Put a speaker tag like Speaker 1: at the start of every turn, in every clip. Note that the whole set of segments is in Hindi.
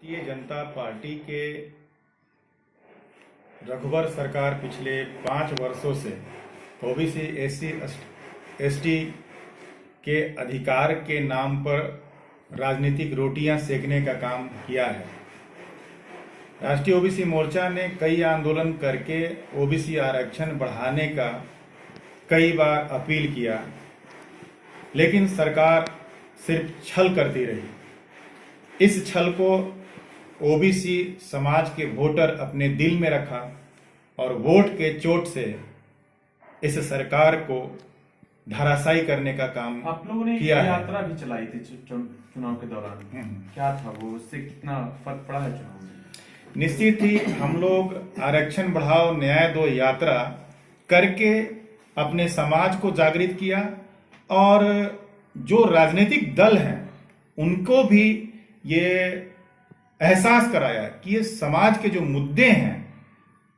Speaker 1: भारतीय जनता पार्टी के रघुवर सरकार पिछले 5 वर्षों से ओबीसी एसटी के अधिकार के नाम पर राजनीतिक रोटियां सेकने का काम किया है। राष्ट्रीय ओबीसी मोर्चा ने कई आंदोलन करके ओबीसी आरक्षण बढ़ाने का कई बार अपील किया, लेकिन सरकार सिर्फ छल करती रही। इस छल को ओबीसी समाज के वोटर अपने दिल में रखा और वोट के चोट से इस सरकार को धराशायी करने का काम
Speaker 2: आप लोगों ने
Speaker 1: किया है।
Speaker 2: यात्रा भी चलाई थी चुनाव के दौरान, क्या था वो, उससे कितना फर्क पड़ा है चुनाव में?
Speaker 1: निश्चित ही हम लोग आरक्षण बढ़ाओ न्याय दो यात्रा करके अपने समाज को जागृत किया और जो राजनीतिक दल हैं उनको भी ये एहसास कराया कि ये समाज के जो मुद्दे हैं,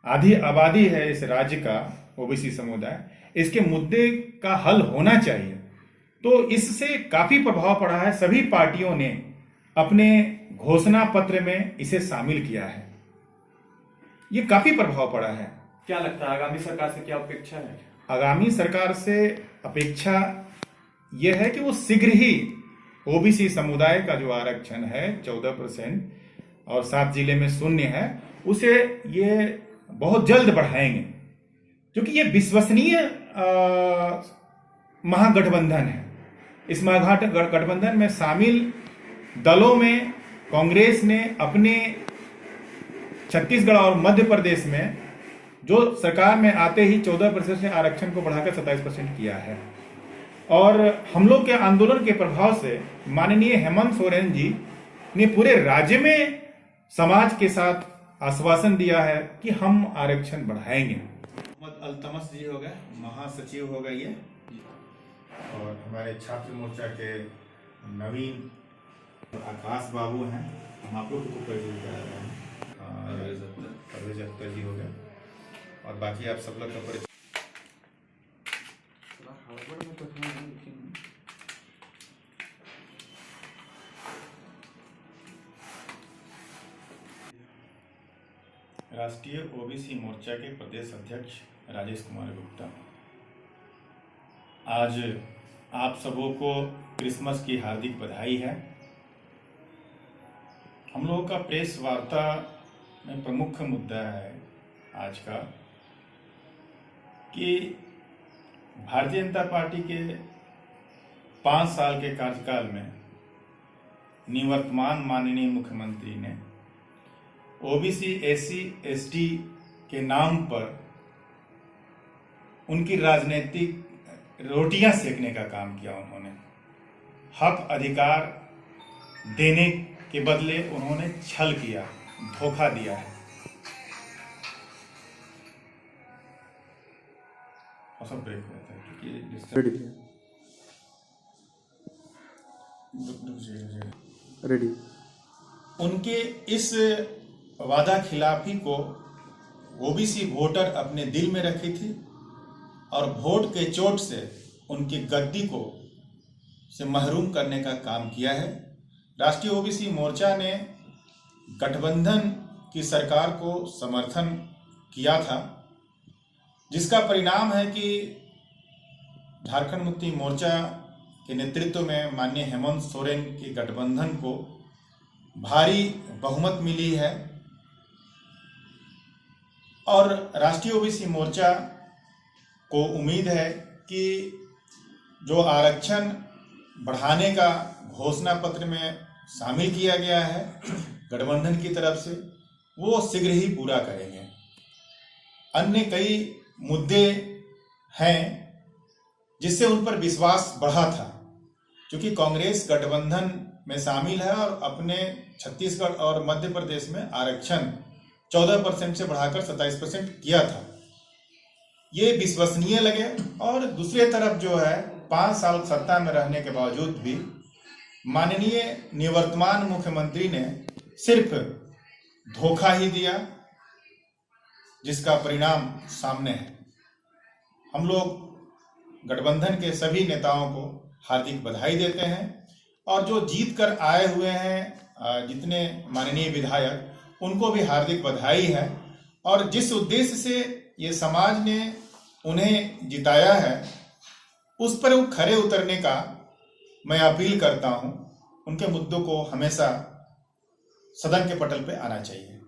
Speaker 1: आधी आबादी है इस राज्य का ओबीसी समुदाय, इसके मुद्दे का हल होना चाहिए। तो इससे काफी प्रभाव पड़ा है। सभी पार्टियों ने अपने घोषणा पत्र में इसे शामिल किया है। ये काफी प्रभाव पड़ा है।
Speaker 2: क्या लगता है आगामी सरकार से क्या अपेक्षा है?
Speaker 1: आगामी सरकार से अपेक्षा यह है कि वो शीघ्र ही ओबीसी समुदाय का जो आरक्षण है 14% और 7 जिले में 0 है, उसे ये बहुत जल्द बढ़ाएंगे, क्योंकि ये विश्वसनीय महागठबंधन है। इस महागठबंधन में शामिल दलों में कांग्रेस ने अपने छत्तीसगढ़ और मध्य प्रदेश में जो सरकार में आते ही 14% से आरक्षण को बढ़ाकर 27% किया है। और हम लोग के आंदोलन के प्रभाव से माननीय हेमंत सोरेन जी ने पूरे राज्य में समाज के साथ आश्वासन दिया है कि हम आरक्षण बढ़ाएंगे। मोहम्मद अल्तमस जी हो गए, महासचिव हो गए ये, और हमारे छात्र मोर्चा के नवीन आकाश बाबू हैं, हम आप लोग को परिचय करा रहे हैं, परवेज अख्तर जी हो गए, और बाकी आप सब लोग का परिचय। राष्ट्रीय ओबीसी मोर्चा के प्रदेश अध्यक्ष राजेश कुमार गुप्ता, आज आप सबों को क्रिसमस की हार्दिक बधाई है। हम लोगों का प्रेस वार्ता में प्रमुख मुद्दा है आज का कि भारतीय जनता पार्टी के 5 साल के कार्यकाल में निवर्तमान माननीय मुख्यमंत्री ने ओबीसी एसटी के नाम पर उनकी राजनीतिक रोटियां सेकने का काम किया। उन्होंने हक अधिकार देने के बदले उन्होंने छल किया, धोखा दिया है। सब ब्रेक हुआ था क्योंकि
Speaker 2: रेडी।
Speaker 1: उनके इस वादा खिलाफी को ओबीसी वोटर अपने दिल में रखी थी और वोट के चोट से उनकी गद्दी को से महरूम करने का काम किया है। राष्ट्रीय ओबीसी मोर्चा ने गठबंधन की सरकार को समर्थन किया था, जिसका परिणाम है कि झारखंड मुक्ति मोर्चा के नेतृत्व में माननीय हेमंत सोरेन के गठबंधन को भारी बहुमत मिली है और राष्ट्रीय ओबीसी मोर्चा को उम्मीद है कि जो आरक्षण बढ़ाने का घोषणा पत्र में शामिल किया गया है गठबंधन की तरफ से, वो शीघ्र ही पूरा करेंगे। अन्य कई मुद्दे हैं जिससे उन पर विश्वास बढ़ा था, क्योंकि कांग्रेस गठबंधन में शामिल है और अपने छत्तीसगढ़ और मध्य प्रदेश में आरक्षण 14% से बढ़ाकर 27% किया था। ये विश्वसनीय लगे। और दूसरी तरफ जो है 5 साल सत्ता में रहने के बावजूद भी माननीय निवर्तमान मुख्यमंत्री ने सिर्फ धोखा ही दिया, जिसका परिणाम सामने है। हम लोग गठबंधन के सभी नेताओं को हार्दिक बधाई देते हैं और जो जीत कर आए हुए हैं जितने माननीय विधायक, उनको भी हार्दिक बधाई है। और जिस उद्देश्य से ये समाज ने उन्हें जिताया है, उस पर वो खरे उतरने का मैं अपील करता हूं। उनके मुद्दों को हमेशा सदन के पटल पे आना चाहिए।